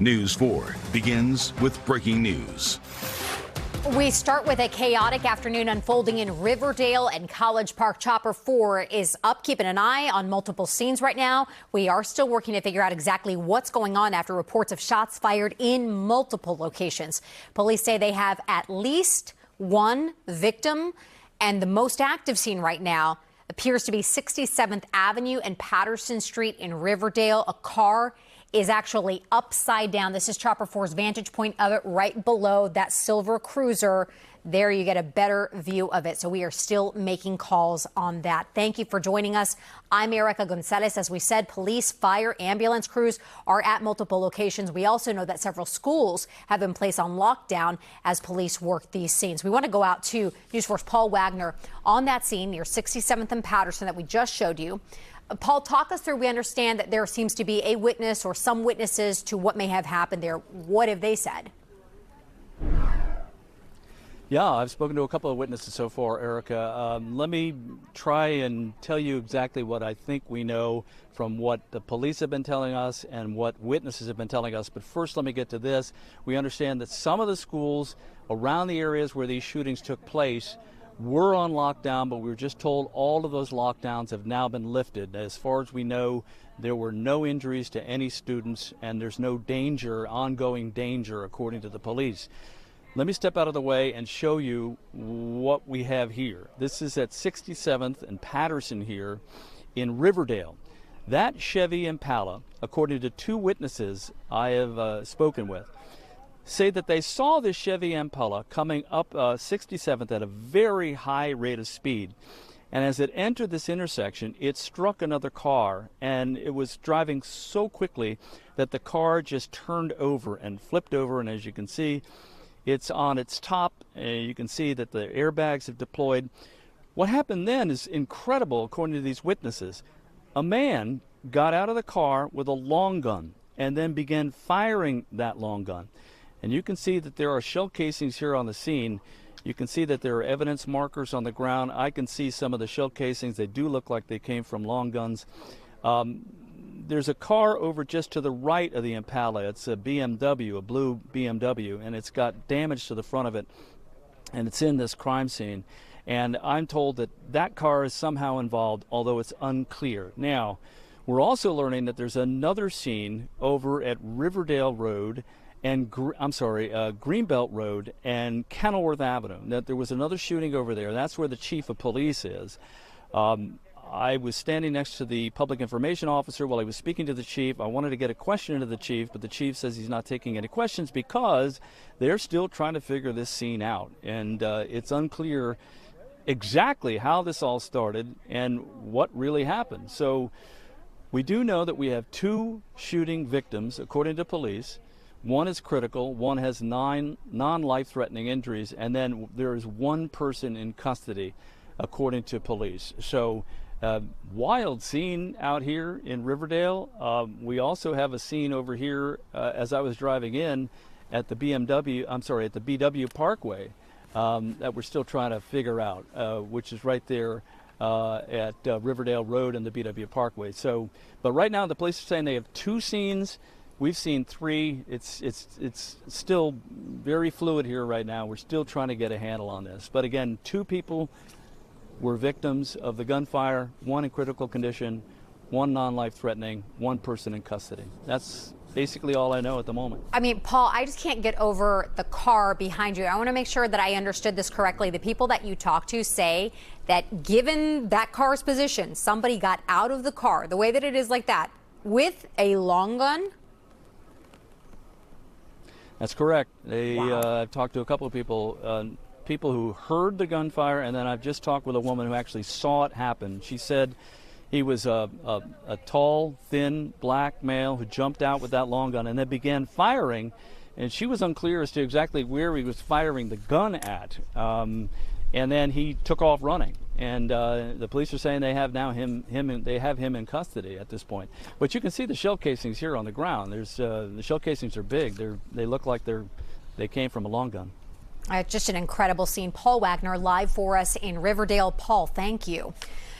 News 4 begins with breaking news. We start with a chaotic afternoon unfolding in Riverdale and College Park. Chopper 4 is up, keeping an eye on multiple scenes right now. We are still working to figure out exactly what's going on after reports of shots fired in multiple locations. Police say they have at least one victim, and the most active scene right now appears to be 67th Avenue and Patterson Street in Riverdale. A car is actually upside down. This is Chopper 4's vantage point of it, right below that silver cruiser. There you get a better view of it. So we are still making calls on that. Thank you for joining us. I'm Erica Gonzalez. As we said, police, fire, ambulance crews are at multiple locations. We also know that several schools have been placed on lockdown as police work these scenes. We want to go out to News 4's Paul Wagner on that scene near 67th and Patterson that we just showed you. Paul, talk us through. We understand that there seems to be a witness or some witnesses to what may have happened there. What have they said? Yeah, I've spoken to a couple of witnesses so far, Erica. Let me try and tell you exactly what I think we know from what the police have been telling us and what witnesses have been telling us. But first, let me get to this. We understand that some of the schools around the areas where these shootings took place were on lockdown, but we were just told all of those lockdowns have now been lifted. As far as we know, there were no injuries to any students, and there's no danger, ongoing danger, according to the police. Let me step out of the way and show you what we have here. This is at 67th and Patterson here in Riverdale. That Chevy Impala, according to two witnesses I have spoken with, say that they saw this Chevy Impala coming up 67th at a very high rate of speed. And as it entered this intersection, it struck another car, and it was driving so quickly that the car just turned over and flipped over. And as you can see, it's on its top. You can see that the airbags have deployed. What happened then is incredible, according to these witnesses. A man got out of the car with a long gun and then began firing that long gun. And you can see that there are shell casings here on the scene. You can see that there are evidence markers on the ground. I can see some of the shell casings. They do look like they came from long guns. There's a car over just to the right of the Impala. It's a BMW, a blue BMW, and it's got damage to the front of it, and it's in this crime scene. And I'm told that that car is somehow involved, although it's unclear. Now, we're also learning that there's another scene over at Riverdale Road and Greenbelt Road and Kenilworth Avenue. That there was another shooting over there. That's where the chief of police is. I was standing next to the public information officer while he was speaking to the chief. I wanted to get a question into the chief, but the chief says he's not taking any questions because they're still trying to figure this scene out. And it's unclear exactly how this all started and what really happened. So we do know that we have two shooting victims, according to police. One is critical, one has 9 non-life-threatening injuries, and then there is one person in custody, according to police. So, wild scene out here in Riverdale. We also have a scene over here as I was driving in at the BW Parkway that we're still trying to figure out, which is right there at Riverdale Road and the BW Parkway. So, but right now the police are saying they have two scenes. We've seen 3. It's still very fluid here right now. We're still trying to get a handle on this. But again, 2 people were victims of the gunfire, 1 in critical condition, 1 non-life-threatening, 1 person in custody. That's basically all I know at the moment. I mean, Paul, I just can't get over the car behind you. I want to make sure that I understood this correctly. The people that you talk to say that given that car's position, somebody got out of the car, the way that it is like that, with a long gun? That's correct. Wow. I've talked to a couple of people, people who heard the gunfire, and then I've just talked with a woman who actually saw it happen. She said he was a tall, thin, black male who jumped out with that long gun and then began firing, and she was unclear as to exactly where he was firing the gun at. And then he took off running. And the police are saying they have now him in custody at this point. But you can see the shell casings here on the ground. There's the shell casings are big. They look like they came from a long gun. Just an incredible scene. Paul Wagner live for us in Riverdale. Paul, thank you.